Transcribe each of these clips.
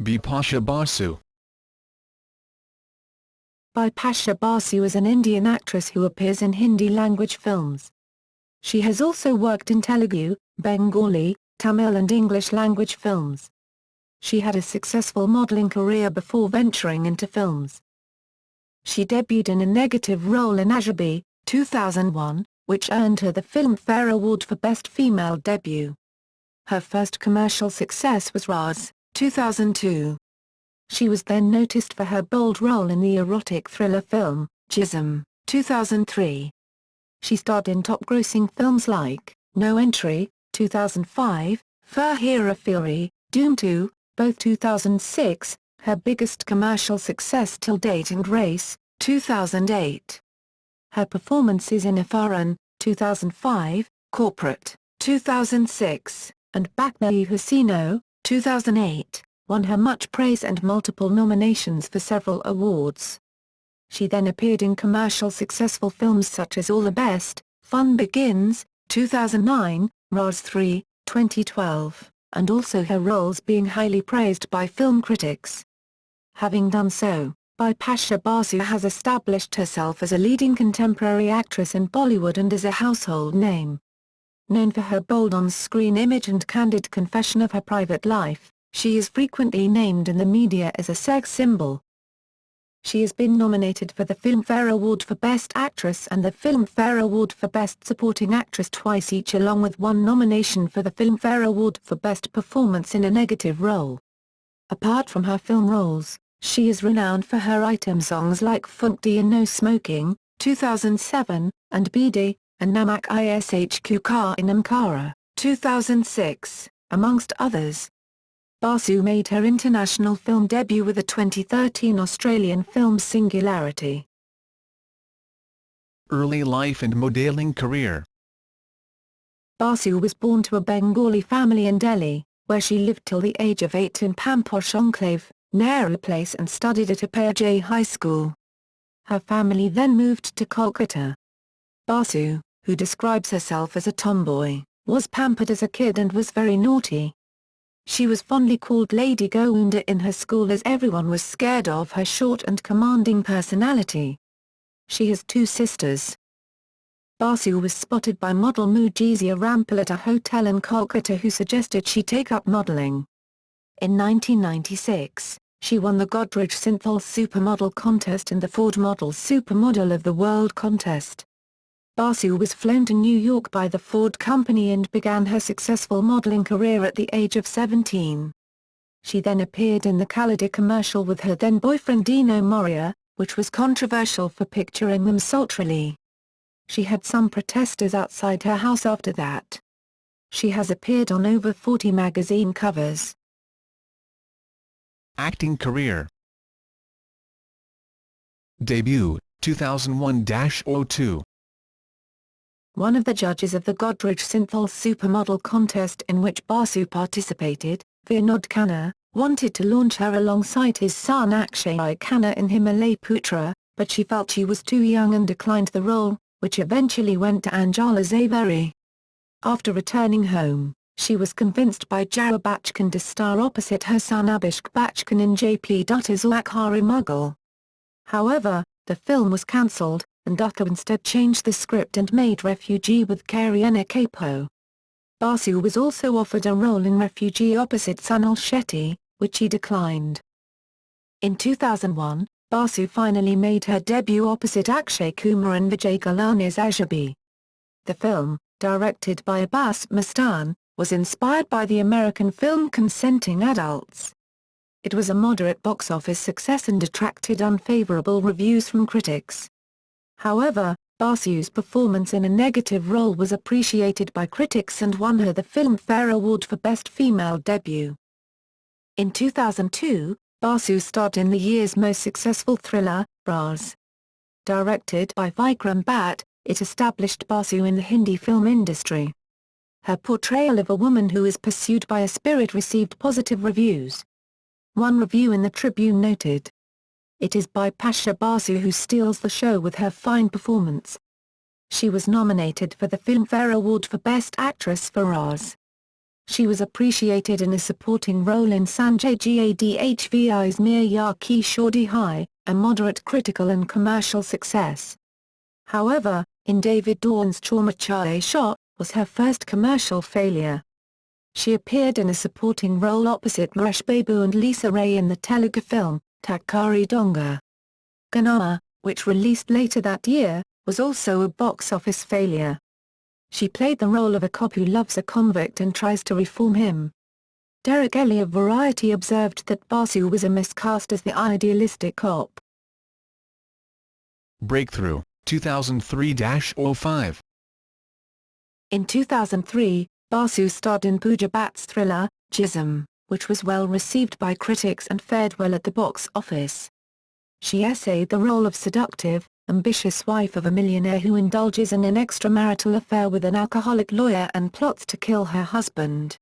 Bipasha Basu. Bipasha Basu is an Indian actress who appears in Hindi-language films. She has also worked in Telugu, Bengali, Tamil and English-language films. She had a successful modeling career before venturing into films. She debuted in a negative role in Ajabi, 2001, which earned her the Filmfare Award for Best Female Debut. Her first commercial success was Raz, 2002. She was then noticed for her bold role in the erotic thriller film, Jism, 2003. She starred in top-grossing films like No Entry, 2005, Fur Hera Fury, Doom 2, both 2006, her biggest commercial success till date, and Race, 2008. Her performances in Afaran, 2005, Corporate, 2006, and Baknayi Hasino, 2008, won her much praise and multiple nominations for several awards. She then appeared in commercial successful films such as All the Best, Fun Begins, 2009, Raz 3, 2012, and also her roles being highly praised by film critics. Having done so, Bipasha Basu has established herself as a leading contemporary actress in Bollywood and as a household name. Known for her bold on-screen image and candid confession of her private life, she is frequently named in the media as a sex symbol. She has been nominated for the Filmfare Award for Best Actress and the Filmfare Award for Best Supporting Actress twice each, along with one nomination for the Filmfare Award for Best Performance in a Negative Role. Apart from her film roles, she is renowned for her item songs like Funkdi and No Smoking, 2007, and Bidi, and Namak Ishq Ka in Amkara, 2006, amongst others. Basu made her international film debut with the 2013 Australian film Singularity. Early life and modelling career. Basu was born to a Bengali family in Delhi, where she lived till the age of 8 in Pamposh Enclave, Nehru Place, and studied at Apayaj High School. Her family then moved to Kolkata. Basu, who describes herself as a tomboy, was pampered as a kid and was very naughty. She was fondly called Lady Gounda in her school as everyone was scared of her short and commanding personality. She has two sisters. Basu was spotted by model Mujizia Rampal at a hotel in Kolkata, who suggested she take up modelling. In 1996, she won the Godrej Synthol Supermodel contest and the Ford Model Supermodel of the World contest. Basu was flown to New York by the Ford Company and began her successful modeling career at the age of 17. She then appeared in the Kalida commercial with her then-boyfriend Dino Moria, which was controversial for picturing them sultrily. She had some protesters outside her house after that. She has appeared on over 40 magazine covers. Acting career. Debut, 2001-02. One of the judges of the Godrej Synthol Supermodel contest in which Basu participated, Vinod Khanna, wanted to launch her alongside his son Akshay Khanna in Himalay Putra, but she felt she was too young and declined the role, which eventually went to Anjala Zaveri. After returning home, she was convinced by Jara Bachchan to star opposite her son Abhishek Bachchan in J.P. Dutta's Akhari Mughal. However, the film was cancelled, and Dutta instead changed the script and made Refugee with Karyana Kapoor. Basu was also offered a role in Refugee opposite Sunil Shetty, which he declined. In 2001, Basu finally made her debut opposite Akshay Kumar in Vijay Gulani's Ajabi. The film, directed by Abbas Mustan, was inspired by the American film Consenting Adults. It was a moderate box office success and attracted unfavorable reviews from critics. However, Basu's performance in a negative role was appreciated by critics and won her the Filmfare Award for Best Female Debut. In 2002, Basu starred in the year's most successful thriller, Raz. Directed by Vikram Bhatt, it established Basu in the Hindi film industry. Her portrayal of a woman who is pursued by a spirit received positive reviews. One review in the Tribune noted, "It is Bipasha Basu who steals the show with her fine performance." She was nominated for the Filmfare Award for Best Actress for Raz. She was appreciated in a supporting role in Sanjay Gadhvi's Mere Ya Ki Shordi Hai, a moderate critical and commercial success. However, in David Dawn's Chauma Chae Shot, was her first commercial failure. She appeared in a supporting role opposite Mahesh Babu and Lisa Ray in the Telugu film, Takkari Donga. Ganama, which released later that year, was also a box office failure. She played the role of a cop who loves a convict and tries to reform him. Derek Ellie of Variety observed that Basu was a miscast as the idealistic cop. Breakthrough, 2003-05. In 2003, Basu starred in Pooja Bhatt's thriller, Jism, which was well received by critics and fared well at the box office. She essayed the role of seductive, ambitious wife of a millionaire who indulges in an extramarital affair with an alcoholic lawyer and plots to kill her husband.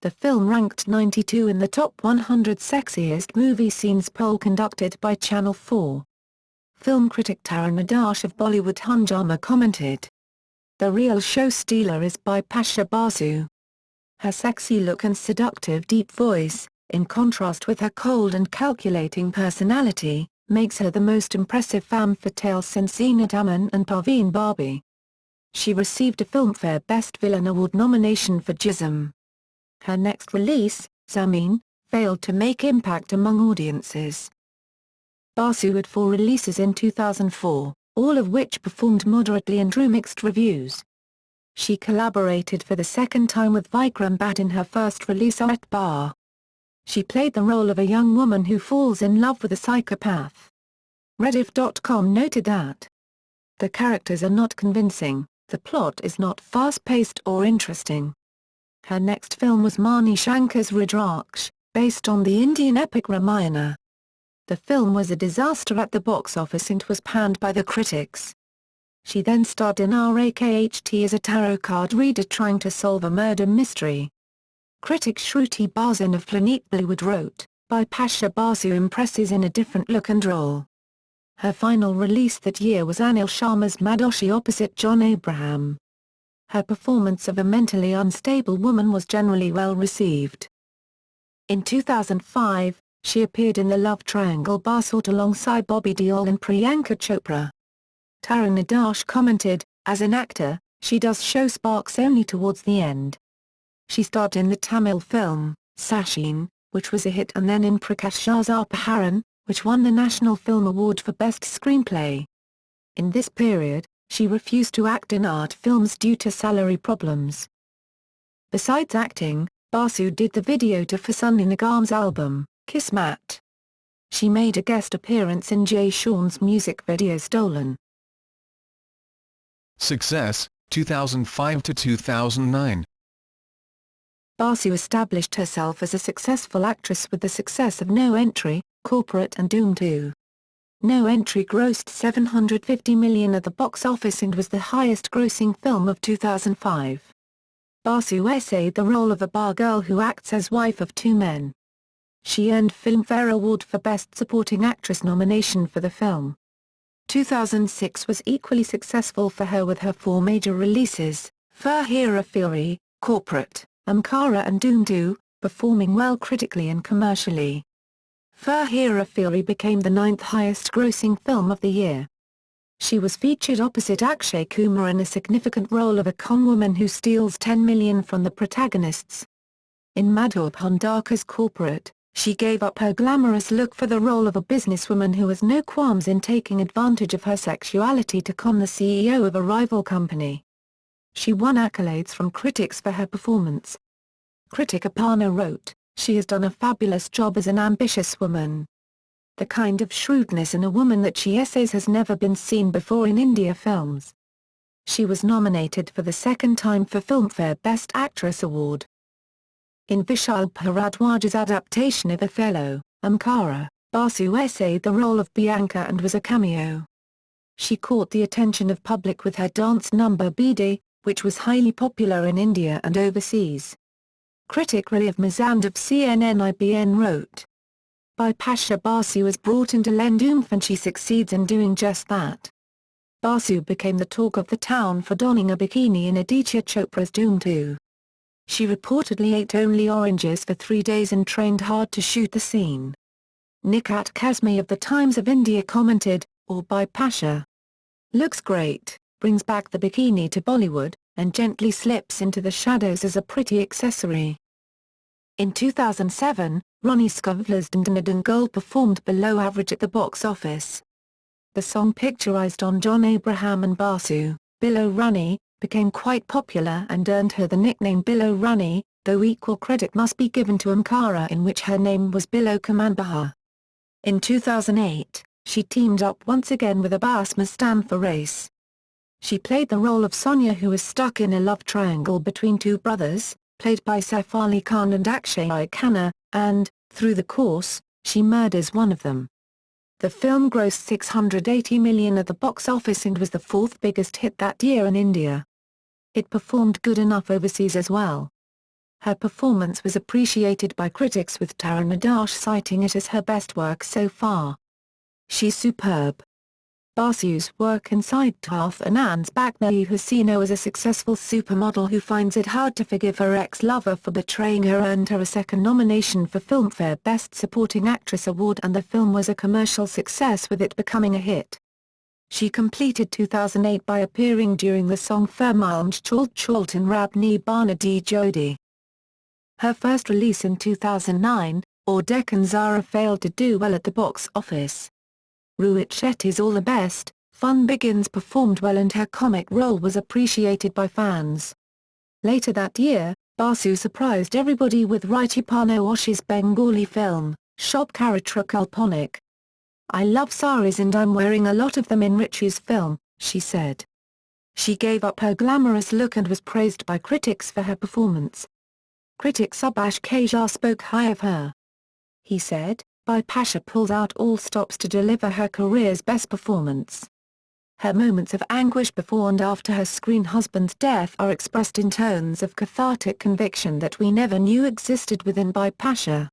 The film ranked 92 in the top 100 sexiest movie scenes poll conducted by Channel 4. Film critic Taran Adarsh of Bollywood Hungama commented, "The real show stealer is Bipasha Basu. Her sexy look and seductive deep voice, in contrast with her cold and calculating personality, makes her the most impressive femme fatale since Zeenat Aman and Parveen Barbi." She received a Filmfare Best Villain Award nomination for Jism. Her next release, Zameen, failed to make impact among audiences. Basu had 4 releases in 2004, all of which performed moderately and drew mixed reviews. She collaborated for the second time with Vikram Bhatt in her first release At Bar. She played the role of a young woman who falls in love with a psychopath. Rediff.com noted that the characters are not convincing, the plot is not fast-paced or interesting. Her next film was Mani Shankar's Rudraksh, based on the Indian epic Ramayana. The film was a disaster at the box office and was panned by the critics. She then starred in Rakht as a tarot card reader trying to solve a murder mystery. Critic Shruti Barzan of Planet Bollywood wrote, "Bipasha Basu impresses in a different look and role." Her final release that year was Anil Sharma's Madoshi opposite John Abraham. Her performance of a mentally unstable woman was generally well received. In 2005, she appeared in the love triangle Barsort alongside Bobby Deol and Priyanka Chopra. Taran Adarsh commented, "As an actor, she does show sparks only towards the end." She starred in the Tamil film, Sachin, which was a hit, and then in Prakash Jha's Apaharan, which won the National Film Award for Best Screenplay. In this period, she refused to act in art films due to salary problems. Besides acting, Basu did the video to Fasuni Nigam's album, Kismat. She made a guest appearance in Jay Sean's music video Stolen. Success, 2005-2009. Basu established herself as a successful actress with the success of No Entry, Corporate and Doom 2. No Entry grossed $750 million at the box office and was the highest-grossing film of 2005. Basu essayed the role of a bar girl who acts as wife of 2 men. She earned Filmfare Award for Best Supporting Actress nomination for the film. 2006 was equally successful for her with her 4 major releases, Fir Hera Fury, Corporate, Amkara and Doom 2, performing well critically and commercially. Fir Hera Fury became the 9th highest-grossing film of the year. She was featured opposite Akshay Kumar in a significant role of a con woman who steals $10 million from the protagonists. In Madhur Bhandarkar's Corporate, she gave up her glamorous look for the role of a businesswoman who has no qualms in taking advantage of her sexuality to con the CEO of a rival company. She won accolades from critics for her performance. Critic Aparna wrote, "She has done a fabulous job as an ambitious woman. The kind of shrewdness in a woman that she essays has never been seen before in India films." She was nominated for the second time for Filmfare Best Actress Award. In Vishal Bharadwaj's adaptation of Othello, Amkara, Basu essayed the role of Bianca and was a cameo. She caught the attention of public with her dance number Bidi, which was highly popular in India and overseas. Critic Rajiv Mazand of CNN-IBN wrote, "Bipasha Basu is brought in to lend oomph and she succeeds in doing just that." Basu became the talk of the town for donning a bikini in Aditya Chopra's Doom 2. She reportedly ate only oranges for 3 days and trained hard to shoot the scene. Nikat Kazmi of the Times of India commented, "Or Bipasha looks great, brings back the bikini to Bollywood, and gently slips into the shadows as a pretty accessory." In 2007, Ronnie Scovel's Dandanadang Girl performed below average at the box office. The song picturized on John Abraham and Basu, Billo Runny, became quite popular and earned her the nickname Billo Runny, though equal credit must be given to Ankara, in which her name was Billo Kamanbaha. In 2008, she teamed up once again with Abbas Mustan for Race. She played the role of Sonia, who is stuck in a love triangle between two brothers, played by Saif Ali Khan and Akshay Khanna, and, through the course, she murders one of them. The film grossed $680 million at the box office and was the fourth biggest hit that year in India. It performed good enough overseas as well. Her performance was appreciated by critics, with Tara Nadash citing it as her best work so far. "She's superb." Basu's work in Siddharth Anand's Baknayi Hasino as a successful supermodel who finds it hard to forgive her ex-lover for betraying her earned her a second nomination for Filmfare Best Supporting Actress Award, and the film was a commercial success, with it becoming a hit. She completed 2008 by appearing during the song Firmalj Chalt Chalt in Rabni Bana Di Jodi. Her first release in 2009, Or Deccan Zara, failed to do well at the box office. Rohit Shetty's All the Best, Fun Begins performed well and her comic role was appreciated by fans. Later that year, Basu surprised everybody with Righty Pano Osh's Bengali film, Shop Charitra Kalponik. "I love saris and I'm wearing a lot of them in Richu's film," she said. She gave up her glamorous look and was praised by critics for her performance. Critic Subhash Kajar spoke high of her. He said, "Bipasha pulls out all stops to deliver her career's best performance. Her moments of anguish before and after her screen husband's death are expressed in tones of cathartic conviction that we never knew existed within Bipasha."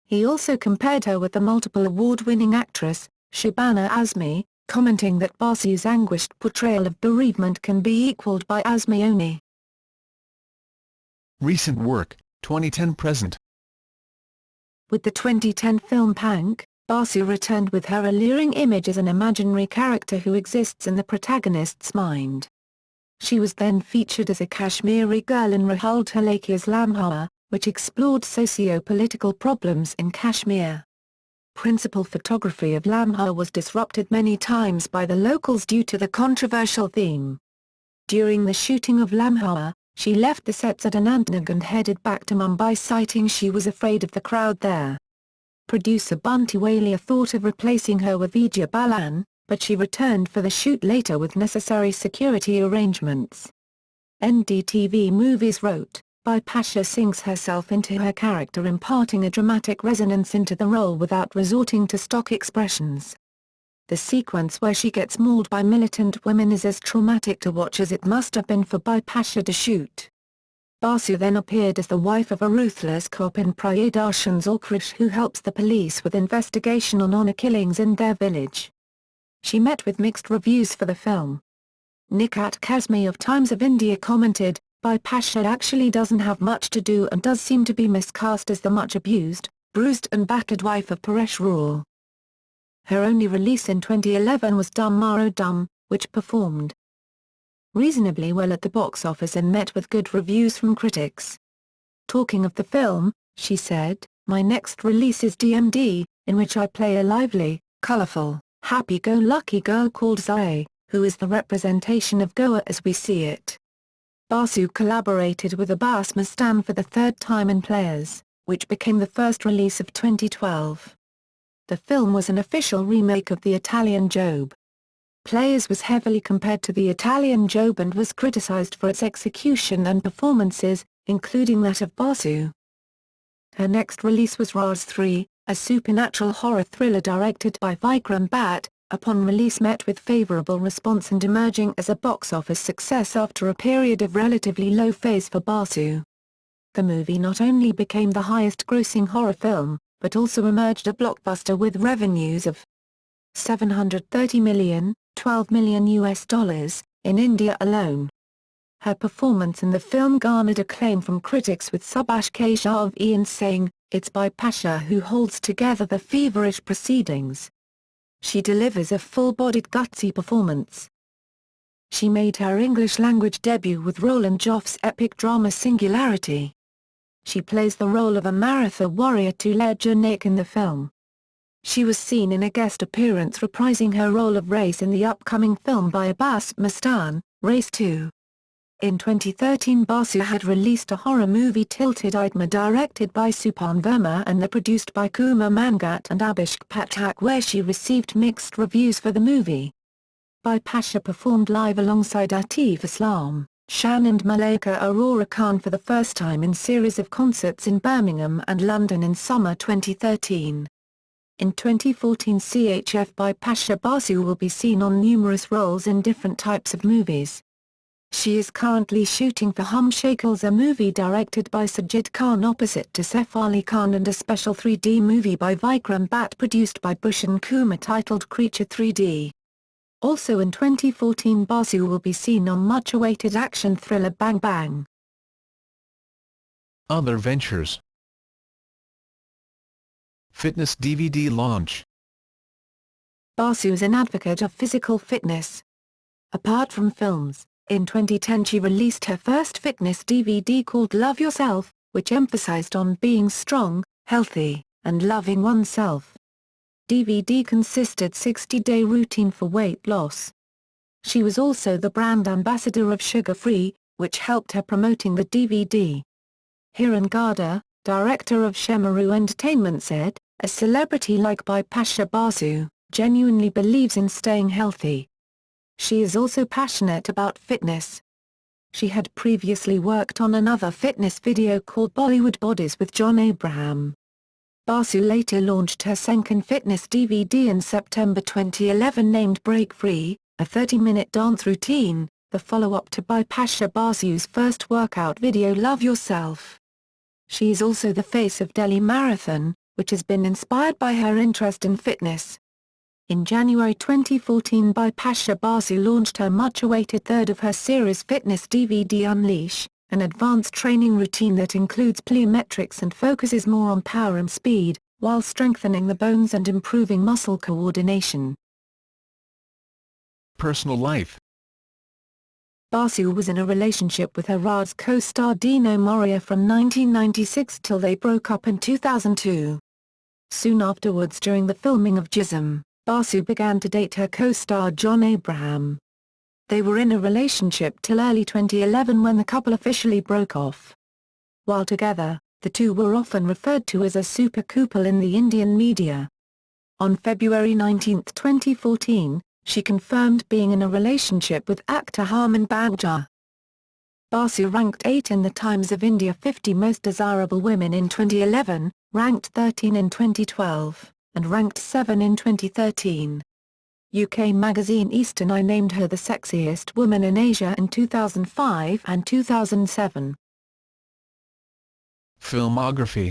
He also compared her with the multiple award-winning actress, Shabana Azmi, commenting that Basu's anguished portrayal of bereavement can be equaled by Azmi only. Recent work, 2010-present. With the 2010 film Pank, Basu returned with her alluring image as an imaginary character who exists in the protagonist's mind. She was then featured as a Kashmiri girl in Rahul Talekia's Lamha, which explored socio-political problems in Kashmir. Principal photography of Lamha was disrupted many times by the locals due to the controversial theme. During the shooting of Lamha, she left the sets at Anantnag and headed back to Mumbai, citing she was afraid of the crowd there. Producer Bunty Walia thought of replacing her with Vijay Balan, but she returned for the shoot later with necessary security arrangements. NDTV Movies wrote, "Bipasha sinks herself into her character, imparting a dramatic resonance into the role without resorting to stock expressions. The sequence where she gets mauled by militant women is as traumatic to watch as it must have been for Bipasha to shoot." Basu then appeared as the wife of a ruthless cop in Priyadarshan's Okrish who helps the police with investigation on honor killings in their village. She met with mixed reviews for the film. Nikat Kazmi of Times of India commented, "Bipasha actually doesn't have much to do and does seem to be miscast as the much abused, bruised and battered wife of Paresh Rawal." Her only release in 2011 was Dum Maro Dum, which performed reasonably well at the box office and met with good reviews from critics. Talking of the film, she said, "My next release is DMD, in which I play a lively, colourful, happy-go-lucky girl called Zae, who is the representation of Goa as we see it." Basu collaborated with Abbas Mustan for the third time in Players, which became the first release of 2012. The film was an official remake of the Italian Job. Players was heavily compared to the Italian Job and was criticized for its execution and performances, including that of Basu. Her next release was Raz 3, a supernatural horror thriller directed by Vikram Bhatt, upon release met with favorable response and emerging as a box office success after a period of relatively low phase for Basu. The movie not only became the highest-grossing horror film, but also emerged a blockbuster with revenues of $730 million, $12 million in India alone. Her performance in the film garnered acclaim from critics, with Subhash Shah of Ian saying, "It's Bipasha who holds together the feverish proceedings. She delivers a full-bodied gutsy performance." She made her English-language debut with Roland Jouffe's epic drama Singularity. She plays the role of a Maratha warrior Tulair Janak in the film. She was seen in a guest appearance reprising her role of Race in the upcoming film by Abbas Mustan, Race 2. In 2013, Basu had released a horror movie Tilted Idma, directed by Supan Verma and produced by Kumar Mangat and Abhishek Pathak, where she received mixed reviews for the movie. Bipasha performed live alongside Atif Aslam, Shan and Malaika Aurora Khan for the first time in series of concerts in Birmingham and London in summer 2013. In 2014, CHF Bipasha Basu will be seen on numerous roles in different types of movies. She is currently shooting for Hum Shakals, a movie directed by Sajid Khan opposite to Saif Ali Khan, and a special 3D movie by Vikram Bhatt produced by Bhushan Kumar titled Creature 3D. Also in 2014, Basu will be seen on much-awaited action thriller Bang Bang. Other ventures. Fitness DVD launch. Basu is an advocate of physical fitness. Apart from films, in 2010 she released her first fitness DVD called Love Yourself, which emphasized on being strong, healthy, and loving oneself. DVD consisted 60-day routine for weight loss. She was also the brand ambassador of Sugar Free, which helped her promoting the DVD. Hiran Gada, director of Shemaru Entertainment, said, "A celebrity like Bipasha Basu genuinely believes in staying healthy. She is also passionate about fitness." She had previously worked on another fitness video called Bollywood Bodies with John Abraham. Basu later launched her second fitness DVD in September 2011 named Break Free, a 30-minute dance routine, the follow-up to Bipasha Basu's first workout video Love Yourself. She is also the face of Delhi Marathon, which has been inspired by her interest in fitness. In January 2014, Bipasha Basu launched her much-awaited third of her series fitness DVD Unleash, an advanced training routine that includes plyometrics and focuses more on power and speed, while strengthening the bones and improving muscle coordination. Personal life. Basu was in a relationship with her Raj co-star Dino Moria from 1996 till they broke up in 2002. Soon afterwards, during the filming of Jism, Basu began to date her co-star John Abraham. They were in a relationship till early 2011 when the couple officially broke off. While together, the two were often referred to as a super couple in the Indian media. On February 19, 2014, she confirmed being in a relationship with actor Harman Bangja. Basu ranked 8 in the Times of India 50 Most Desirable Women in 2011, ranked 13 in 2012, and ranked 7 in 2013. UK magazine Eastern Eye named her the sexiest woman in Asia in 2005 and 2007. Filmography.